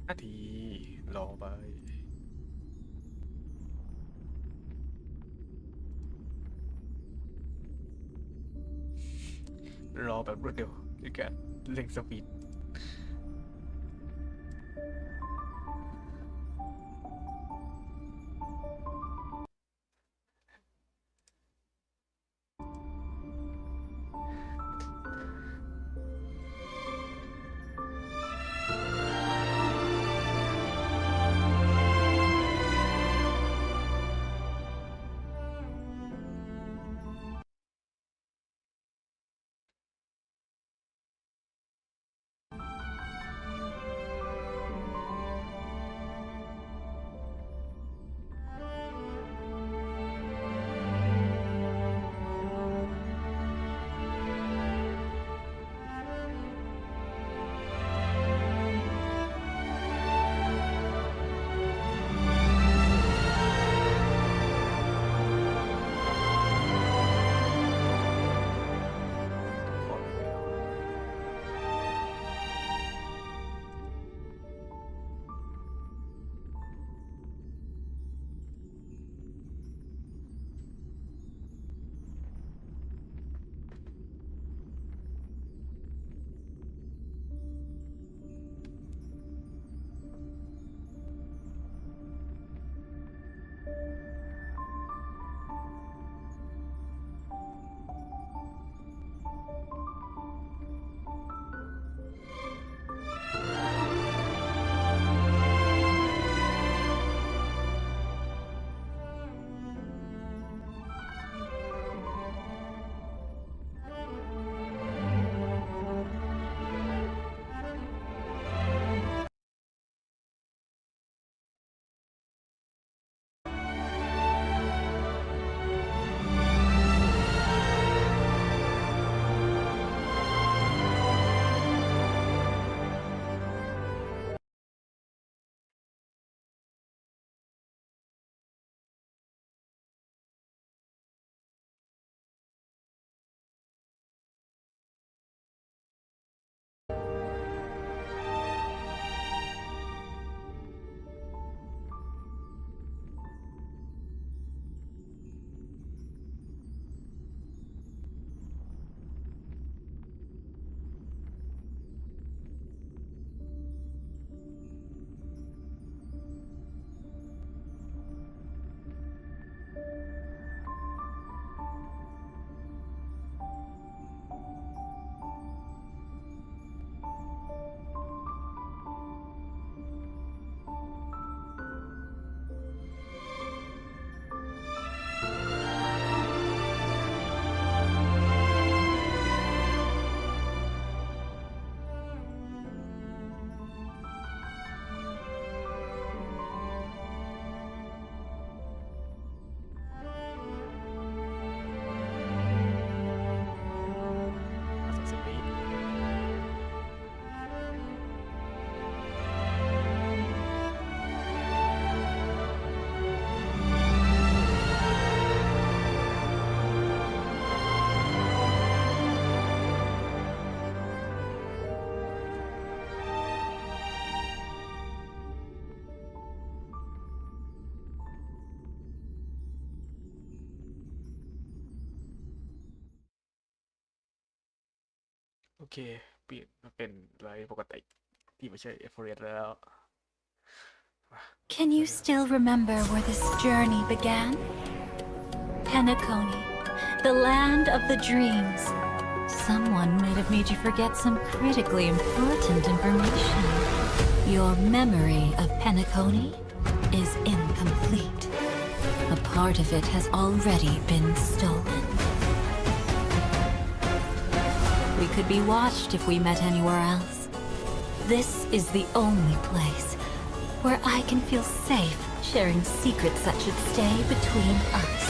นาทีรอไปรอแบบรวดเร็วด้วยการเร่งสปีด30 วิโอเคเปลี่ยนมาเป็นไลฟ์ปกติที่ไม่ใช่เอฟเฟรสแล้ว Can you still remember where this journey began? Penacony, the land of the dreams. Someone might have made you forget some critically important information. Your memory of Penacony is incomplete. A part of it has already been stolen. We could be watched if we met anywhere else. This is the only place where I can feel safe sharing secrets that should stay between us.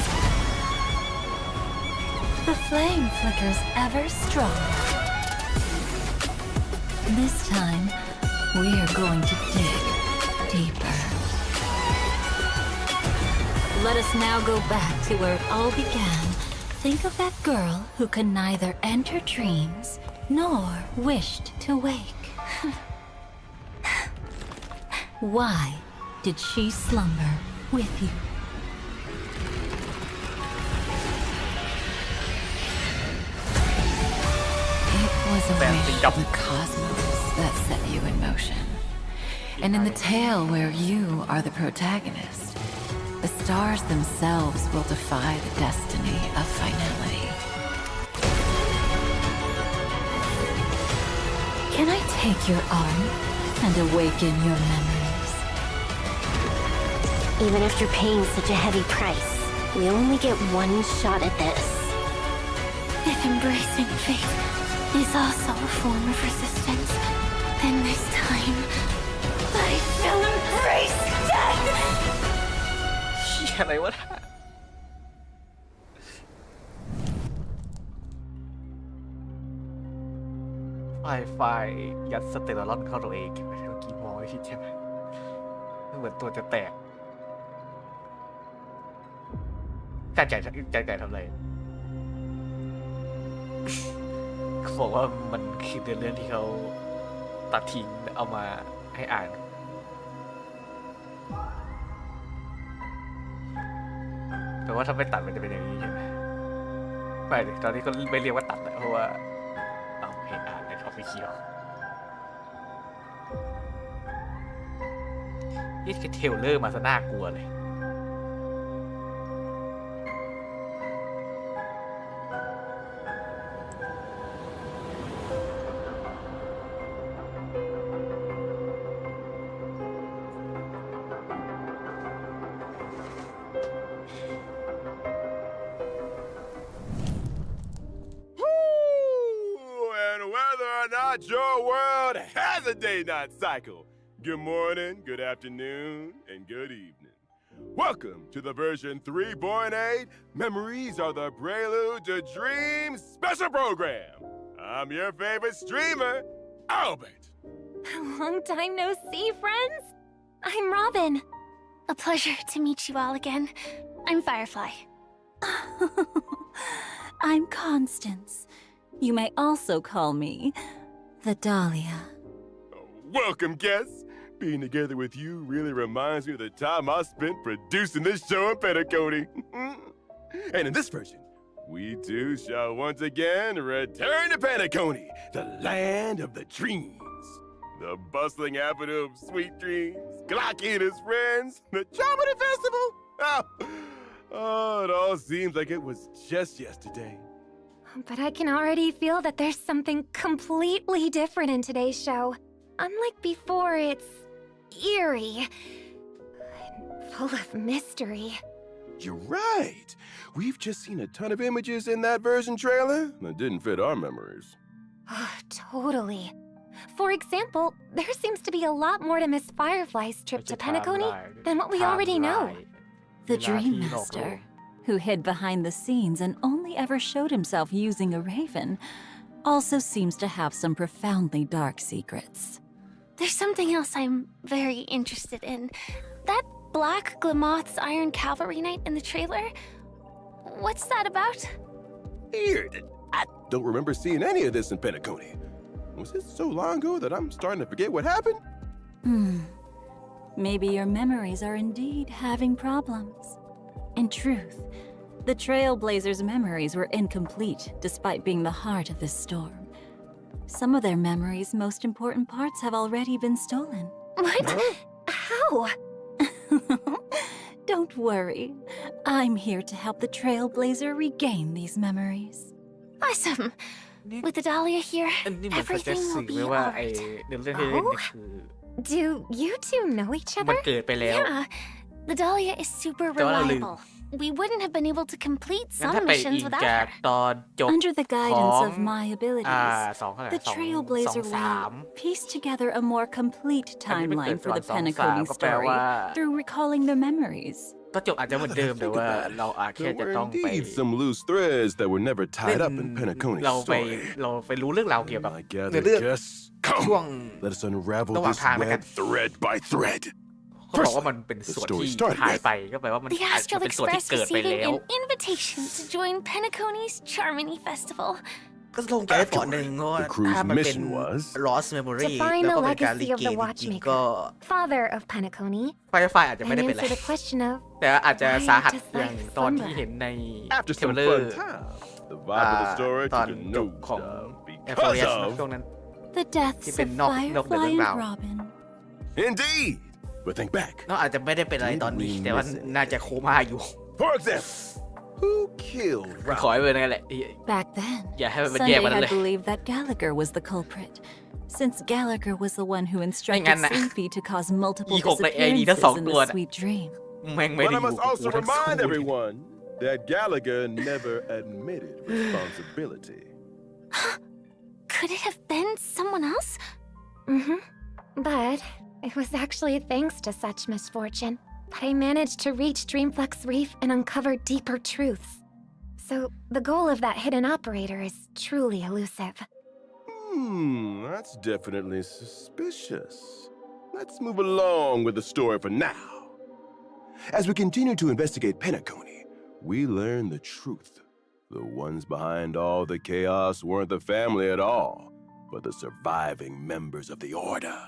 The flame flickers ever stronger. This time, we're going to dig deeper. Let us now go back to where it all began. Think of that girl who could neither enter dreams nor wished to wake. Why did she slumber with you? It was a wish of the cosmos that set you in motion. And in the tale where you are the protagonist, the stars themselves will defy the destiny of finality. Can I take your arm and awaken your memories? Even after paying such a heavy price, we only get one shot at this. If embracing fate is also a form of resistance, then this time I shall embrace death! เหี้ยอะไรวะน่ะไฟยัดสเตอรอนเข้าตัวเองเมื่อกี้มองไม่ผิดใช่ไหมเหมือนตัวจะแตกจานไก่ทำอะไรเขาบอกว่ามันคือเรื่องที่เขาตัดทิ้งเอามาให้อ่านแต่ว่าถ้าไม่ตัดมันจะเป็นอย่างนี้ใช่ไหมไม่ตอนนี้ก็ไม่เรียกว่าตัดแล้วเพราะว่าเอาให้อ่านในท็อปไม่เคียวนี่คือเทรลเลอร์มาซะน่ากลัวเลยYour world has a day-night cycle. Good morning, good afternoon, and good evening. Welcome to the version 3.8 Memories Are the Prelude to Dreams special program. I'm your favorite streamer, Albert. Long time no see, friends. I'm Robin. A pleasure to meet you all again. I'm Firefly. I'm Constance. You may also call me the Dahlia. Welcome, guests. Being together with you really reminds me of the time I spent producing this show in Penacony. And in this version, we too shall once again return to Penacony, the land of the dreams. The bustling avenue of sweet dreams, Glocky and his friends, the Charmony Festival. Oh, it all seems like it was just yesterday. But I can already feel that there's something completely different in today's show. Unlike before, it's eerie and full of mystery. You're right. We've just seen a ton of images in that version trailer that didn't fit our memories. Totally. For example, there seems to be a lot more to Miss Firefly's trip to Penacony than what we already know. The Dream Master, who hid behind the scenes and only ever showed himself using a raven, also seems to have some profoundly dark secrets. There's something else I'm very interested in. That Black Glamoth's Iron Cavalry Knight in the trailer? What's that about? Weird. I don't remember seeing any of this in Penacony. Was it so long ago that I'm starting to forget what happened? Maybe your memories are indeed having problems. In truth, the Trailblazers' memories were incomplete despite being the heart of this storm. Some of their memories' most important parts have already been stolen. What? Huh? How? Don't worry. I'm here to help the Trailblazer regain these memories. Awesome. With the Dahlia here, อันนี้เหมือนเขาจะ everything สื่ will อ be ไว้ว่าไอ้ alright. เรื่องที่เล่นนี่คือ Do you two know each มัน other? เกิดไปแล้ว Yeah. The Dahlia is super แต่ว่าเราลืม reliable. We wouldn't have been able to complete งั้นถ้า some ไปอิ missions ง without จาก her. ตอนจบ Under the guidance ของ of my abilities, สองเท่าไหร่ the สอง Trailblazer สาม will piece together a more complete อันนี้มันเกิ timeline ด for ก่อน the สองสาม Penacony ก็แปล story ว่า through recalling their memories. ตอนจบอาจจะเหมือนเดิมแต่ว่าเราอาจแค่ There จะ were ต้องไป indeed some loose threads that were never เล่ tied น up in Penacony's เราไป story. รู้เรื่องราวเกี่ยวกับ I ใน gather เรื่อง guests. ช่วง Come, let us unravelระหว่าง this ทางแล้วกัน web thread by thread. เขาบอกว่ามันเป็นส่วนที่หายไปก็แปลว่ามัน The อาจจะ Astral เป็นส่วนที่ Express เกิดไป receiving แล้ว an invitation to join Penacony's Charmony Festival. ก็ลงใจฟอร์ดหนึ่งเพราะว่า The crew's ถ้ามันเป็น mission was lost memory To find แล้ว the ก็เป็นการ legacy รี of เก the มจริงๆก็ watchmaker, father of Penacony, ไฟอาจจะไม่ and ได้เป็นไร answer the question of แต่อาจจะสาหัสอย่างตอนที่เห็นใน After เทรล some เลอ fun ร์ time, the vibe of the story ตอน took a จบของ nosedive แอฟเฟอร์เรส because ช่วง of... นั้น The deaths Keep it of knock Firefly the and ground. Robin. Indeed! But think back. ก็อาจจะไม่ได้เป็นอะไรตอนนี้ แต่ว่าน่าจะโคม่าอยู่ For example, who killed ขอ Robin? ให้เป็นนั่นแหละ Back then, อย่าให้มันเป็น Sunday แย่กว่านั้น had เลย believed that Gallagher was the culprit, since Gallagher was the one who instructed งั้นน่ะ Sleepy to cause multiple อีก6ใน AD ทั้ง disappearances สอง in ตัว the น่ะ sweet dream. แม่งไม่ But ได้ I อยู่ must กับ also กูทั้งคู่ remind everyone that Gallagher never admitted responsibility. Could it have been someone else? Mm-hmm. But it was actually thanks to such misfortune that I managed to reach Dreamflex Reef and uncover deeper truths. So the goal of that hidden operator is truly elusive. That's definitely suspicious. Let's move along with the story for now. As we continue to investigate Penacony, we learn the truth. The ones behind all the chaos weren't the family at all, but the surviving members of the Order.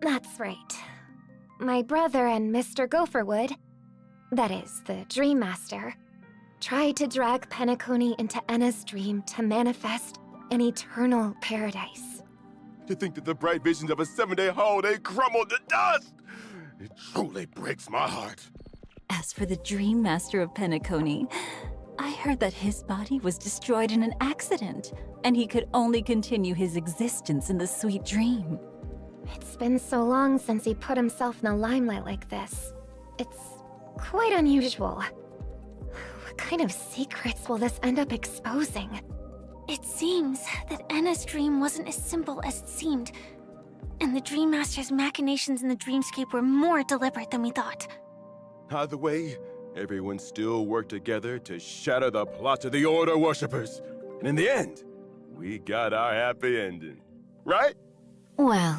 That's right. My brother and Mr. Gopherwood, that is, the Dream Master, tried to drag Penacony into Enna's dream to manifest an eternal paradise. To think that the bright visions of a 7-day holiday crumbled to dust! It truly breaks my heart. As for the Dream Master of Penacony, I heard that his body was destroyed in an accident, and he could only continue his existence in the sweet dream. It's been so long since he put himself in the limelight like this. It's quite unusual. What kind of secrets will this end up exposing? It seems that Anna's dream wasn't as simple as it seemed, and the Dream Master's machinations in the dreamscape were more deliberate than we thought. Either way, everyone still worked together to shatter the plots of the Order worshippers. And in the end, we got our happy ending. Right? Well,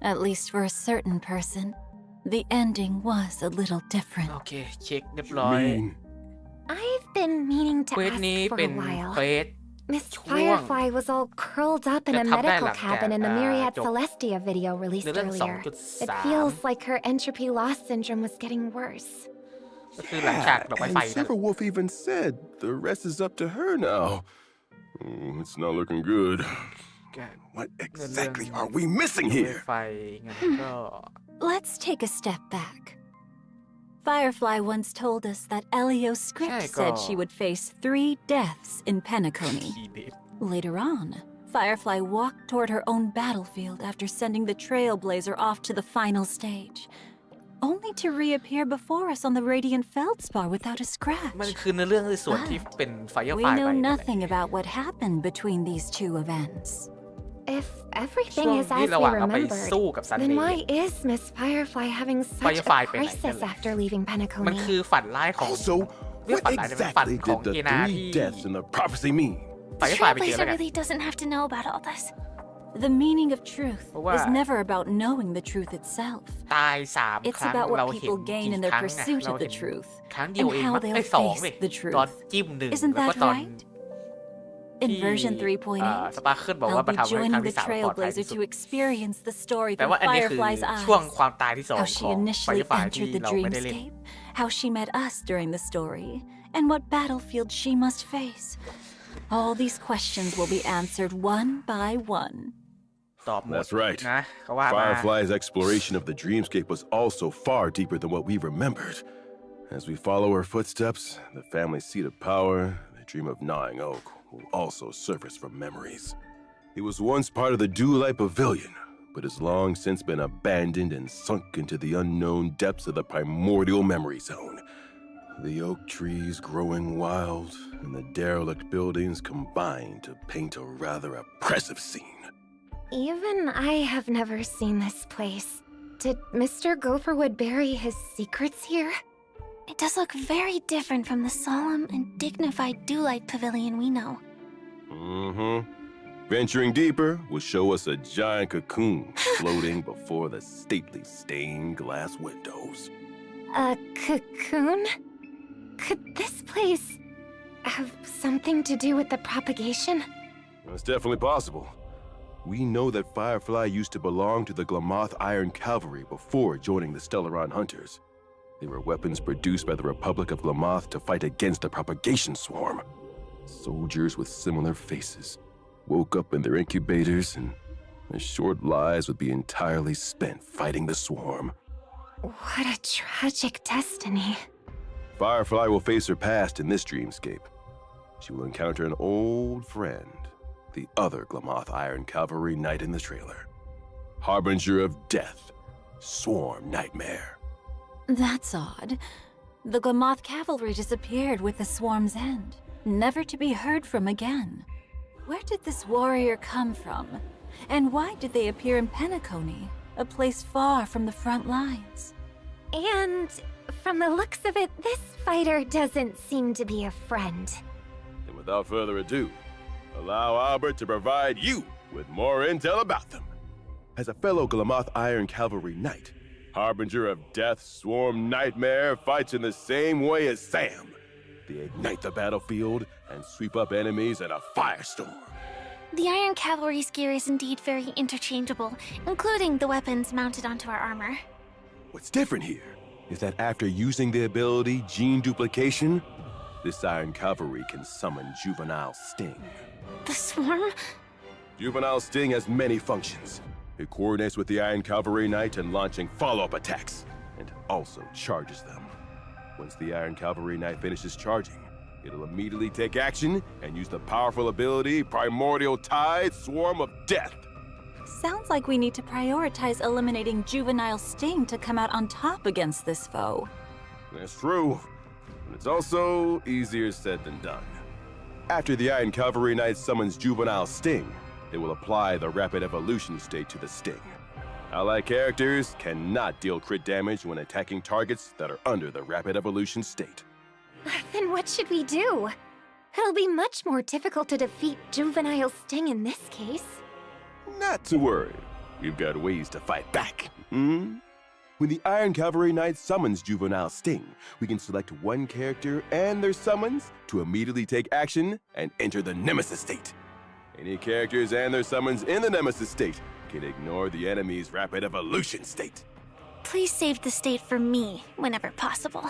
at least for a certain person, the ending was a little โอ different. เค เช็คเรียบร้อย Mean. I've been meaning to เควส ask นี้ for เป็น a while. เควส Miss Chuang. Firefly was all curled up in aจะทำได้ medical หลังจาก cabin in the Myriad จบ Celestia video released เรื่อง earlier. It 2.3 feels like her entropy loss syndrome was getting worse. ก็คือหลังฉากดอกไม้ And ไฟนั่น Silverwolf even said the rest is up to her now. It's not looking good. แก What เรื่อง exactly are we missing ดอกไม้ here? ไฟงั้นก็ Let's take a step back. Firefly once told us that Elio's script said she would face 3 deaths in Penacony. ทีเด็ด Later on, Firefly walked toward her own battlefield after sending the Trailblazer off to the final stage, only to reappear before us on the Radiant Feldspar without a มัน scratch. คือในเรื่องในส่วนที่เป็นไฟไฟ We ไป know นั่นแหละ nothing about what happened between these 2 events. If everything ช่วง is ที่ as ระห we ว่างเราไป remembered, สู้กับซันเด then ย์ why is Miss Firefly having such a Firefly ไปไหนกัน crisis เลย after leaving มัน Penacony? คือฝันร้ายของ Also, what exactly did the 3 deaths in the prophecy mean? ไฟไฟไปเจอแล้ว Trailblazer กัน really doesn't have to know about all this. The meaning of truth Wow. is never about knowing the truth itself. ตาย3 It's ครั้ง about เรา what เห็น people gain กี่ in ค their รั้งอะ pursuit เรา of เห็ the น truth ครั้งเดียว and เอง how มั้ง they'll ไอ้2 face เลย the truth. ตอนจิ้ม1 Isn't แล้วก็ that ตอน right? In ที่ version สปาร์เคิลบอก 3.8, ว่า I'll มา be ทำให้ครั้ joining ง the ที่ 3 ปลอดภัยที่ Trailblazer สุด to experience the story แต่ through ว่าอันนี้คือ Firefly's ช่วง eyes. ความตายที่ How 2 she ของไฟ initially ไฟที่ entered the เราไม่ได้เล่น dreamscape, how she met us during the story, and what battlefield she must face. All these questions will be answered one by one. ตอบหมด That's right. นะเขาว่ามา Firefly's exploration of the dreamscape was also far deeper than what we remembered. As we follow her footsteps, the family's seat of power, the dream of gnawing oak, will also surface from memories. It was once part of the Dewlight Pavilion, but has long since been abandoned and sunk into the unknown depths of the primordial memory zone. The oak trees growing wild and the derelict buildings combine to paint a rather oppressive scene. Even I have never seen this place. Did Mr. Gopherwood bury his secrets here? It does look very different from the solemn and dignified Dewlight Pavilion we know. Venturing deeper will show us a giant cocoon floating before the stately stained glass windows. A cocoon? Could this place have something to do with the propagation? It's definitely possible. We know that Firefly used to belong to the Glamoth Iron Cavalry before joining the Stellaron Hunters. They were weapons produced by the Republic of Glamoth to fight against the propagation swarm. Soldiers with similar faces woke up in their incubators and their short lives would be entirely spent fighting the swarm. What a tragic destiny. Firefly will face her past in this dreamscape. She will encounter an old friend, the other Glamoth Iron Cavalry Knight in the trailer. Harbinger of Death, Swarm Nightmare. That's odd. The Glamoth cavalry disappeared with the swarm's end, never to be heard from again. Where did this warrior come from? And why did they appear in Penacony, a place far from the front lines? And from the looks of it, this fighter doesn't seem to be a friend. And without further ado, allow Albert to provide you with more intel about them. As a fellow Glamoth Iron Cavalry Knight, Harbinger of Death Swarm Nightmare fights in the same way as Sam. They ignite the battlefield and sweep up enemies in a firestorm. The Iron Cavalry's gear is indeed very interchangeable, including the weapons mounted onto our armor. What's different here is that after using the ability Gene Duplication, this Iron Cavalry can summon Juvenile Sting. The swarm? Juvenile Sting has many functions. It coordinates with the Iron Cavalry Knight in launching follow-up attacks, and also charges them. Once the Iron Cavalry Knight finishes charging, it'll immediately take action and use the powerful ability Primordial Tide Swarm of Death. Sounds like we need to prioritize eliminating Juvenile Sting to come out on top against this foe. That's true, but it's also easier said than done. After the Iron Cavalry Knight summons Juvenile Sting, they will apply the Rapid Evolution state to the Sting. Allied characters cannot deal crit damage when attacking targets that are under the Rapid Evolution state. Then what should we do? It'll be much more difficult to defeat Juvenile Sting in this case. Not to worry, we've got ways to fight back. When the Iron Cavalry Knight summons Juvenile Sting, we can select one character and their summons to immediately take action and enter the Nemesis state. Any characters and their summons in the Nemesis state can ignore the enemy's Rapid Evolution state. Please save the state for me whenever possible.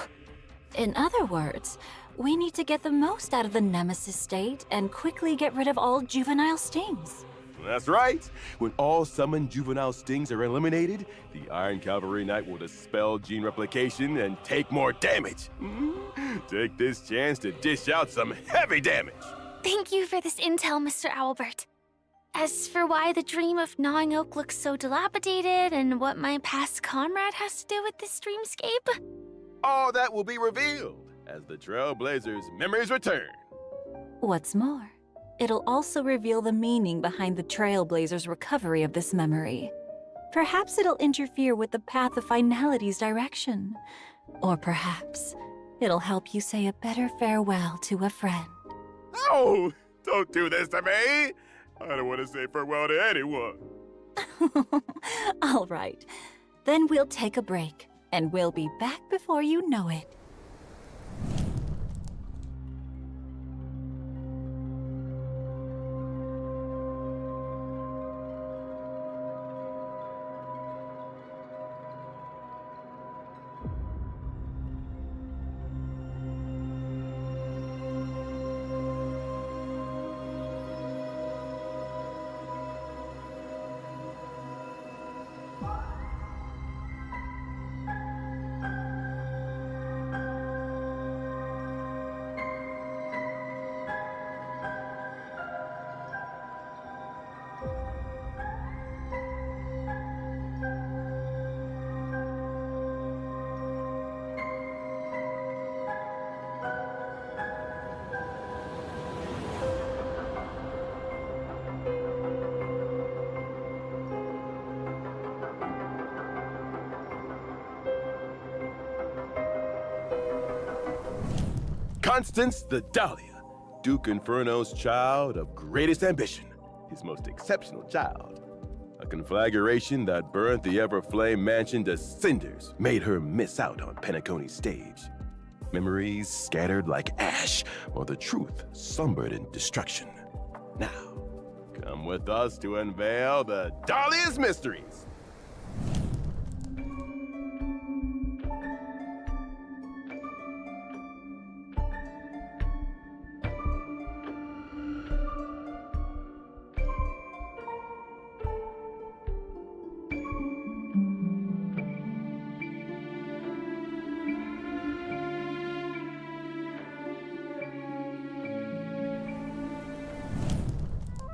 In other words, we need to get the most out of the Nemesis state and quickly get rid of all Juvenile Stings. That's right. When all summoned Juvenile Stings are eliminated, the Iron Cavalry Knight will dispel gene replication and take more damage. Take this chance to dish out some heavy damage. Thank you for this intel, Mr. Owlbert. As for why the dream of Gnawing Oak looks so dilapidated and what my past comrade has to do with this dreamscape, All that will be revealed as the Trailblazers' memories return. What's more, it'll also reveal the meaning behind the Trailblazers' recovery of this memory. Perhaps it'll interfere with the path of Finality's direction. Or perhaps it'll help you say a better farewell to a friend. Oh, don't do this to me. I don't want to say farewell to anyone. All right, then we'll take a break, and we'll be back before you know it. Constance the Dahlia, Duke Inferno's child of greatest ambition, his most exceptional child. A conflagration that burnt the Everflame mansion to cinders made her miss out on Penacony's stage. Memories scattered like ash, while the truth slumbered in destruction. Now, come with us to unveil the Dahlia's mysteries.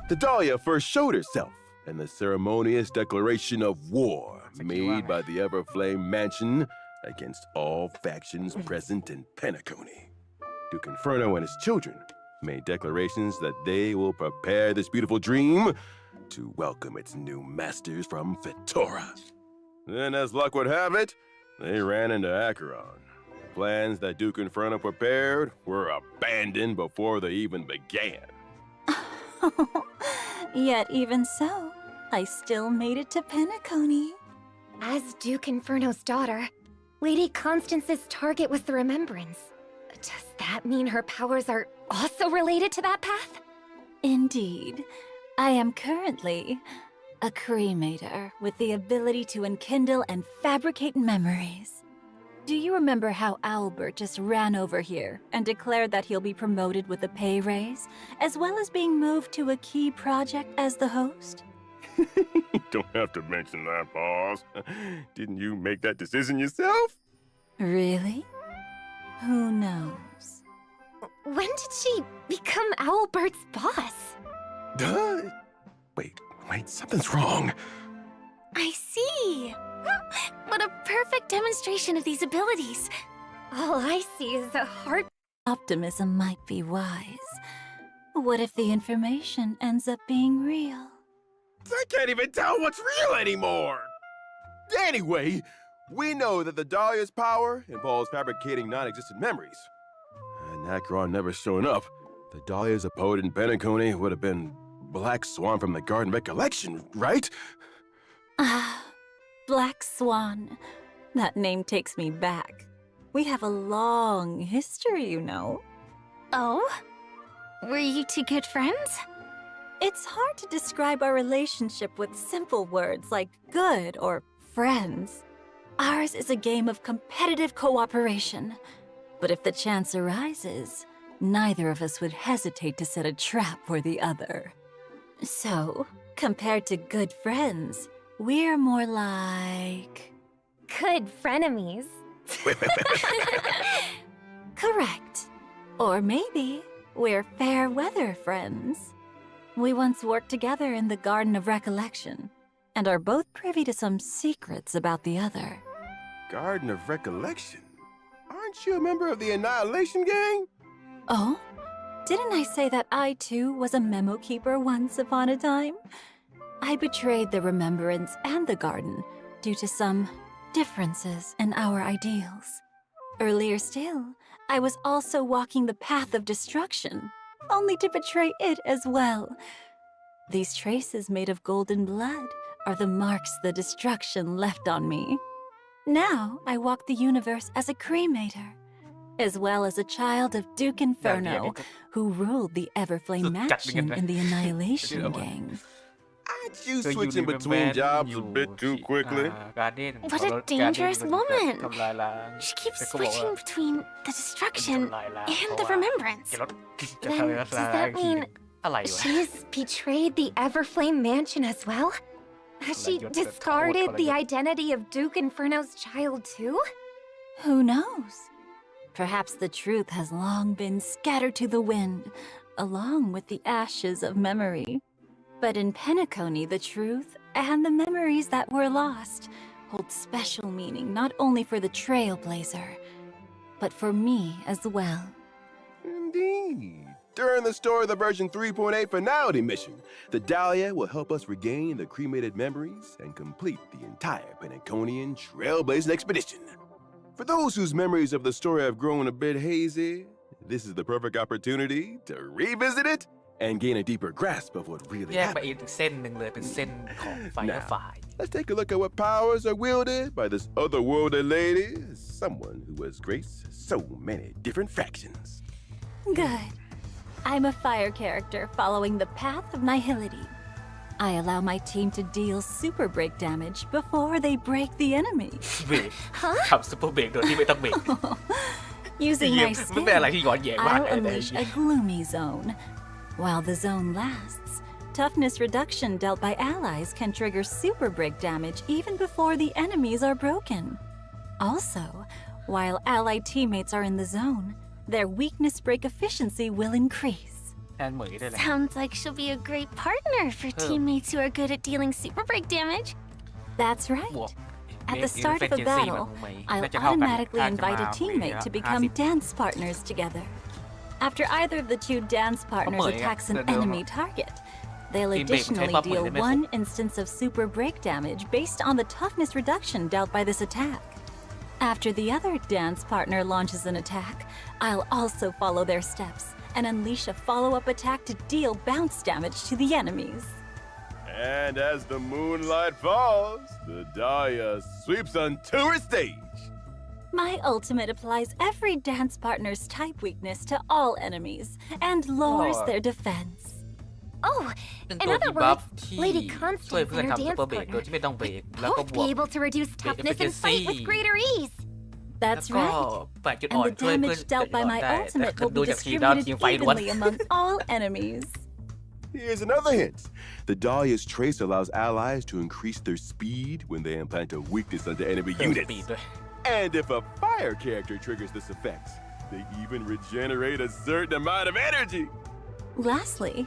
The Dahlia first showed herself in the ceremonious declaration of war made by the Everflame Mansion against all factions present in Penacony. Duke Inferno and his children made declarations that they will prepare this beautiful dream to welcome its new masters from Fetora. Then, as luck would have it, they ran into Acheron. Plans that Duke Inferno prepared were abandoned before they even began. Yet even so, I still made it to Penacony. As Duke Inferno's daughter, Lady Constance's target was the Remembrance. Does that mean her powers are also related to that path? Indeed. I am currently a cremator with the ability to enkindle and fabricate memories. Do you remember how Owlbert just ran over here and declared that he'll be promoted with a pay raise, as well as being moved to a key project as the host? Don't have to mention that, boss. Didn't you make that decision yourself? Really? Who knows? When did she become Owlbert's boss? Wait, something's wrong. I see. What a perfect demonstration of these abilities. All I see is a heart. Optimism might be wise. What if the information ends up being real? I can't even tell what's real anymore! Anyway, we know that the Dahlia's power involves fabricating non-existent memories. And Acheron never showing up, the Dahlia's opponent in Penacony would have been Black Swan from the Garden Recollection, right? Ah, Black Swan. That name takes me back. We have a long history, you know. Oh? Were you two good friends? It's hard to describe our relationship with simple words like good or friends. Ours is a game of competitive cooperation. But if the chance arises, neither of us would hesitate to set a trap for the other. So, compared to good friends, we're more like... Good frenemies. Correct. Or maybe we're fair weather friends. We once worked together in the Garden of Recollection, and are both privy to some secrets about the other. Garden of Recollection? Aren't you a member of the Annihilation Gang? Oh? Didn't I say that I too was a memo keeper once upon a time? I betrayed the Remembrance and the Garden due to some differences in our ideals. Earlier still, I was also walking the path of destruction, only to betray it as well. These traces made of golden blood are the marks the destruction left on me. Now I walk the universe as a cremator, as well as a child of Duke Inferno, who ruled the Everflame Mansion in the Annihilation Gang. Aren't you switching between jobs a bit too quickly? What a dangerous woman. She keeps switching between the destruction and the remembrance. Then does that mean she's betrayed the Everflame Mansion as well? Has she discarded the identity of Duke Inferno's child too? Who knows? Perhaps the truth has long been scattered to the wind, along with the ashes of memory. But in Penacony, the truth and the memories that were lost hold special meaning not only for the Trailblazer, but for me as well. Indeed. During the story of the version 3.8 finality mission, the Dahlia will help us regain the cremated memories and complete the entire Penaconian Trailblazing expedition. For those whose memories of the story have grown a bit hazy, this is the perfect opportunity to revisit it and gain a deeper grasp of what really แยกไป happened. อีกเส้นหนึ่งเลยเป็นเส้นของไฟและไฟ Let's take a look at what powers are wielded by this otherworldly lady, someone who has graced so many different factions. Good. I'm a fire character following the path of nihility. I allow my team to deal super break damage before they break the enemy. เบรกทำซุปเปอร์เบรกโดยที่ไม่ต้องเบรก Using เหี้ย my มันเป็นอะไร skill, ที่ย้อนแย้งมาก I'll เลยนะ unleash a gloomy zone. While the zone lasts, toughness reduction dealt by allies can trigger super break damage even before the enemies are broken. Also, while allied teammates are in the zone, their weakness break efficiency will increase. แทนเหมยได้เลย Sounds like she'll be a great partner for teammates who are good at dealing super break damage. That's บว right. ก At the start of a battle, I'll automatically invite a teammate to become dance partners together. After either of the two dance partners attacks an enemy target, they'll additionally deal 1 instance of super break damage based on the toughness reduction dealt by this attack. After the other dance partner launches an attack, I'll also follow their steps and unleash a follow-up attack to deal bounce damage to the enemies. And as the moonlight falls, the Dahlia sweeps onto her stage. My ultimate applies every dance partner's type weakness to all enemies and lowers their defense. Oh, เป็น in ตัว other ที่บัฟ words, ที่ Lady ช่วย Constance เพื่อน and her ทำซุป dance เปอร์เบรกโดย partner ที่ไม่ต้องเบรกแล้วก็ both บวก be able to reduce toughness and fight with greater ease. แล้ว That's ก็ right. แปดจุดอ่อ And น the ช่วยเพื่อน damage dealt by my ได้แต่ ultimate will ดู be จากทีมแล้ว distributed ทีมไฟล้วน evenly among all enemies. Here's another hint. The Dahlia's trace allows allies to increase their speed when they implant a weakness onto enemy เพิ่มส units. ปีดด้วย And if a fire character triggers this effect, they even regenerate a certain amount of energy. Lastly,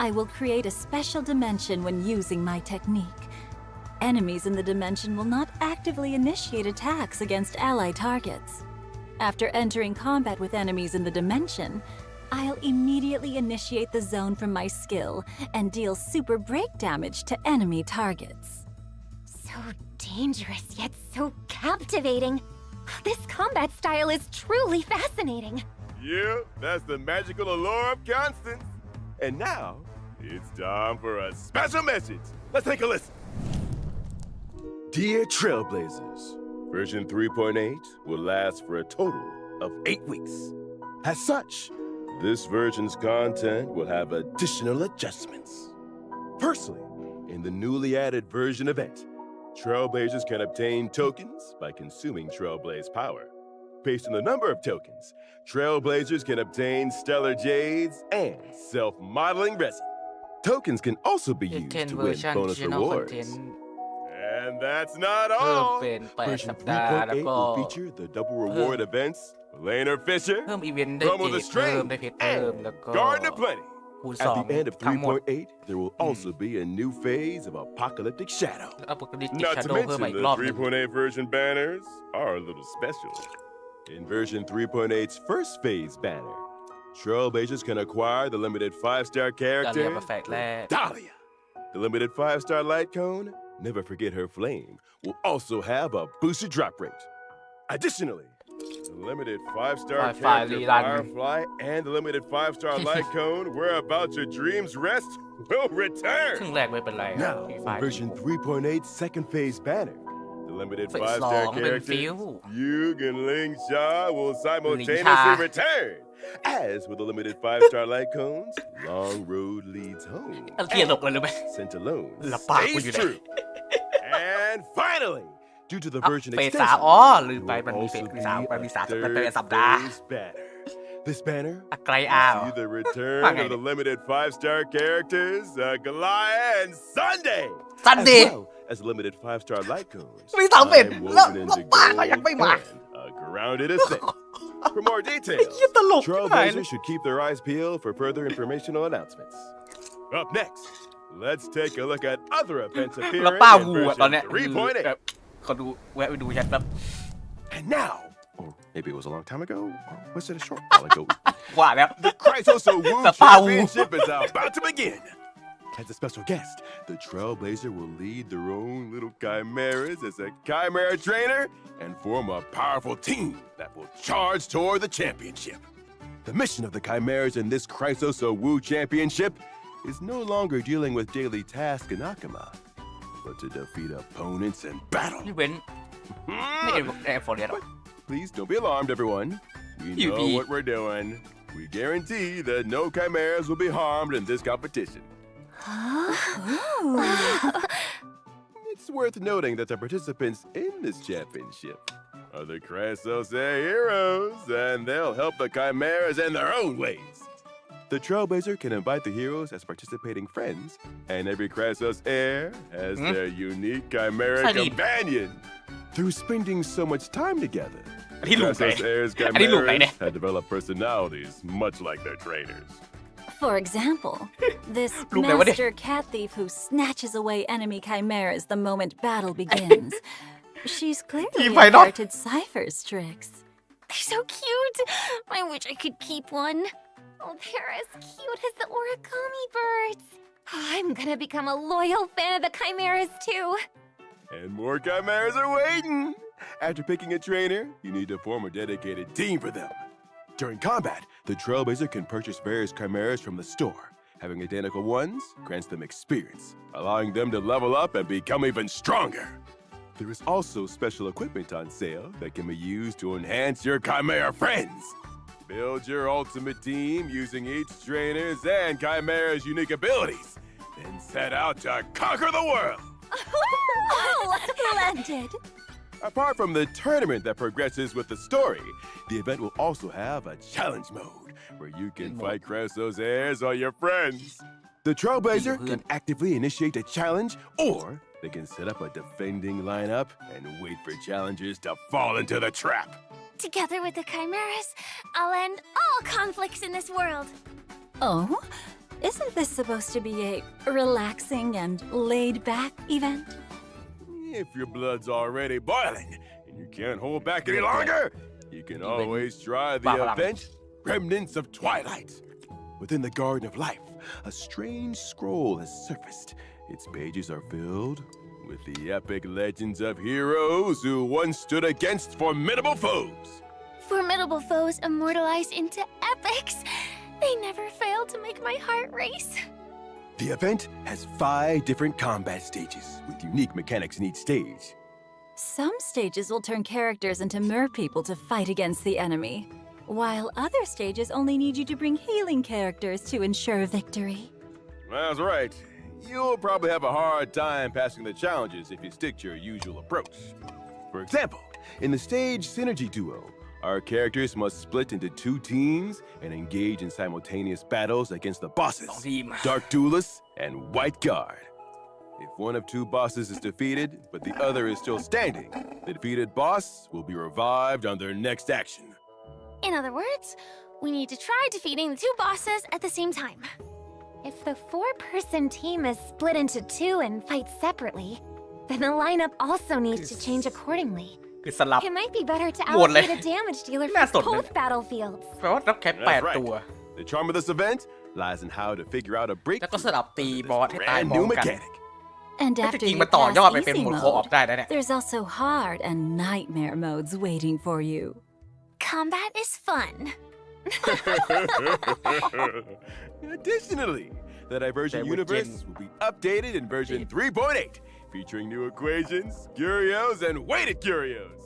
I will create a special dimension when using my technique. Enemies in the dimension will not actively initiate attacks against allied targets. After entering combat with enemies in the dimension, I'll immediately initiate the zone from my skill and deal super break damage to enemy targets. So dangerous, yet so captivating. This combat style is truly fascinating. Yeah, that's the magical allure of Constance. And now, it's time for a special message. Let's take a listen. Dear Trailblazers, version 3.8 will last for a total of 8 weeks. As such, this version's content will have additional adjustments. Firstly, in the newly added version event, Trailblazers can obtain tokens by consuming Trailblaze power. Based on the number of tokens, Trailblazers can obtain stellar jades and self-modeling resin. Tokens can also be used Ten to win version bonus channel rewards. content And that's not เพิ่ม all. เป็น8 Version สัปดาห์แล้ว 3.8 ก็ will feature the double reward events, Laner Fisher, เพิ่มอีเวนต์ได้ Promo เกร the ดเพิ่ม String, ได้เพชรเพิ่ม and แล้วก็ Garden of Plenty. คูณ At 2 the end of ทั้งหมด 3.8, there will also be a new phase of Apocalyptic Shadow. อัปกติก Not ชา to โดว์เพิ่ม mention มาอีก the รอบหนึง 3.8 version banners are a little special. In version 3.8's first phase banner, Trailblazers can acquire the limited 5-star ดาเลีย character, มาแฟกแรก Dahlia. The limited 5-star light cone, never forget her flame, will also have a boosted drop rate. Additionally, the limited 5-star Firefly character Leland. Firefly and the limited 5-star light cone, where about your dreams rest, will ครึ่ return. งแรกไม่เป็นไรครับ Now, มีไฟ in version 3.8's second phase banner, the limited Phase 5-star 2เป็น characters, ฟิว Yug and Ling Sha will Ling simultaneously Sha. return. As with the limited 5-star light cones, long road leads home. เทียนหลกเลยรู้ไหม Sent alone La Paz staysอยู่ไหน true. And finally, due to the อ่ะ version เฟส extension, 3อ๋อลืม there ไป will มันมีเฟ also ส be 3 a มันมี3 third สัปดาห์ phase banner. This banner อะไกลอ้าว will see the return Bang. of the limited 5-star characters, Goliath and Sunday, Sunday. as well as limited 5-star light cones. มี3เฟส time แล้ว woven แล้ว into ป้าก็ยัง gold ไม่มา and a grounded ascent. For more details, เหี้ยตลกชิบหายเลย Trailblazers should keep their eyes peeled for further informational announcements. Up next, let's take a look at other events แล้ว appearing ป้า in วูอะตอนเนี้ย version แบ 3.8. บขอดูแวะไปดูแชทแป๊บ And now, or maybe it was a long time ago, or was it a short while ago? ว่าแล้ว The Chrysoso Woo The Power. Championship is about to begin. As a special guest, the Trailblazer will lead their own little chimeras as a chimera trainer and form a powerful team that will charge toward the championship. The mission of the chimeras in this Chrysoso Woo Championship is no longer dealing with daily tasks in Akama, but to defeat opponents in battle. นี่เว้นไม่เอ็นแอร์ฟอร์เรียหรอ Please don't be alarmed, everyone. We You know be- what we're doing. We guarantee that no chimeras will be harmed in this competition. It's worth noting that the participants in this championship are the Krasos Air heroes, and they'll help the chimeras in their own ways. The Trailblazer can invite the heroes as participating friends, and every Krasos Air has their unique chimera companion. Through spending so much time together, Krasos Air's chimeras have developed personalities much like their trainers. For example, this master cat thief who snatches away enemy chimeras the moment battle begins. She's clearly inherited Cypher's tricks. They're so cute. I wish I could keep one. Oh, they're as cute as the origami birds. I'm gonna become a loyal fan of the chimeras too. And more chimeras are waiting. After picking a trainer, you need to form a dedicated team for them. During combat, the Trailblazer can purchase various chimeras from the store. Having identical ones grants them experience, allowing them to level up and become even stronger. There is also special equipment on sale that can be used to enhance your chimera friends. Build your ultimate team using each trainer's and chimera's unique abilities, then set out to conquer the world. Oh, splendid! Apart from the tournament that progresses with the story, the event will also have a challenge mode where you can fight Krasos Airs or your friends. The Trailblazer can actively initiate a challenge, or they can set up a defending lineup and wait for challengers to fall into the trap. Together with the chimeras, I'll end all conflicts in this world. Oh? Isn't this supposed to be a relaxing and laid-back event? If your blood's already boiling and you can't hold back any longer, you can always try the event Remnants of Twilight. Within the Garden of Life, a strange scroll has surfaced. Its pages are filled with the epic legends of heroes who once stood against formidable foes. Formidable foes immortalized into epics. They never fail to make my heart race. The event has 5 different combat stages with unique mechanics in each stage. Some stages will turn characters into merpeople to fight against the enemy, while other stages only need you to bring healing characters to ensure victory. That's right. You'll probably have a hard time passing the challenges if you stick to your usual approach. For example, in the stage Synergy Duo, our characters must split into 2 teams and engage in simultaneous battles against the bosses, Dark Duelist and White Guard. If one of 2 bosses is defeated, but the other is still standing, the defeated boss will be revived on their next action. In other words, we need to try defeating the 2 bosses at the same time. If the 4-person team is split into 2 and fight separately, then the lineup also needs to change accordingly. คือสลับ It might be better to หมดเลย allocate a damage dealer น่า for สนเลย both battlefields. แปลว่าต้องแค่ That's 8 ตัว The charm of this event lies in how to figure out a แล้วก็ breakthrough สลับตี under บอส this ให้ตาย brand พร้อ new มกัน mechanic. And แต่ after จริง you มันต่อยอด pass ไปเป็น easy หมุนโคออฟ mode, ได้นะเนี่ย there's also hard and nightmare modes waiting for you. Combat is fun. Additionally, the Divergent They would universe will be updated in version 3.8, featuring new equations, curios, and weighted curios.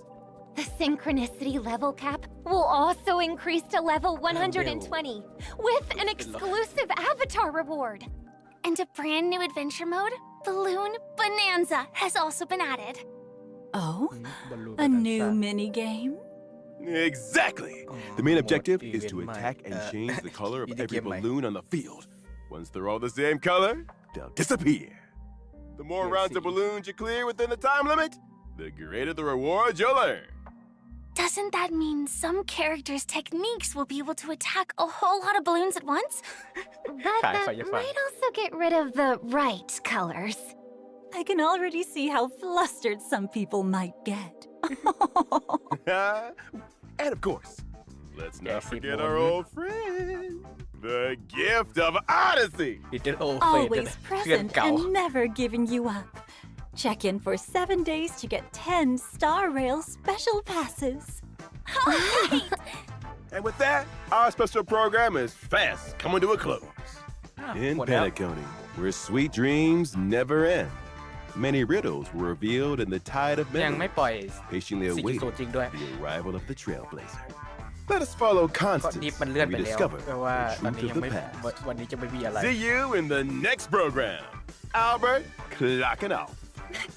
The synchronicity level cap will also increase to level 120 with an exclusive avatar reward. And a brand new adventure mode, Balloon Bonanza, has also been added. Oh? A new mini-game? Exactly! The main objective is to event attack and change the color of mini every game ใหม่ balloon on the field. Once they're all the same color, they'll disappear. The more rounds of balloons you clear within the time limit, the greater the rewards you'll earn. Doesn't that mean some characters' techniques will be able to attack a whole lot of balloons at once? But Kai, that so you're fine. might also get rid of the right colors. I can already see how flustered some people might get. And of course, let's not Yes, forget it our will. old friend, the gift of Odyssey. ดิจิทัลเฟส Always เพื่อน present เก่า and never giving you up. Check in for 7 days to get 10 Star Rail special passes. And with that, our special program is fast coming to a close. In หมดแล้ว Penacony, where sweet dreams never end, many riddles were revealed in the tide of ยัง memory, ไม่ปล่อย patiently 4.0 awaiting จริงด้วย the arrival of the Trailblazer. Let us follow ก็ Constance ดิฟมันเลื่อน as ไป we แล้ว discover เพราะว่า the ตอน truth นี้ of ยัง the ไม่ past. วันนี้จะไม่มีอะไร See you in the next program. Albert, clocking off.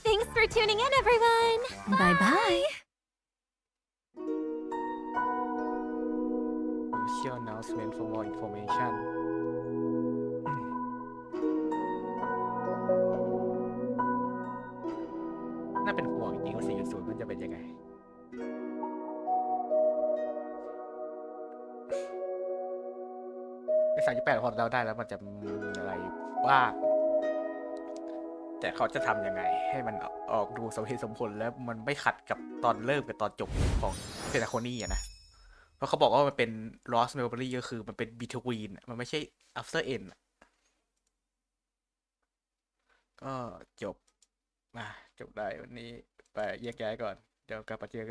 Thanks for tuning in, everyone. Bye bye. Official announcement for more information น่าเป็นห่วงจริงว่า4.0มันจะเป็นยังไงใน3.8พอเราได้แล้วมันจะมีอะไรบ้างแต่เขาจะทำยังไงให้มันออกดูสมเหตุสมผลแล้วมันไม่ขัดกับตอนเริ่มกับตอนจบของเพนทาโคนี่อะนะเพราะเขาบอกว่ามันเป็น Lost Memory ก็คือมันเป็น Between มันไม่ใช่ After End ก็จบได้วันนี้ไปแยกย้ายก่อนเดี๋ยวกลับมาเจอกัน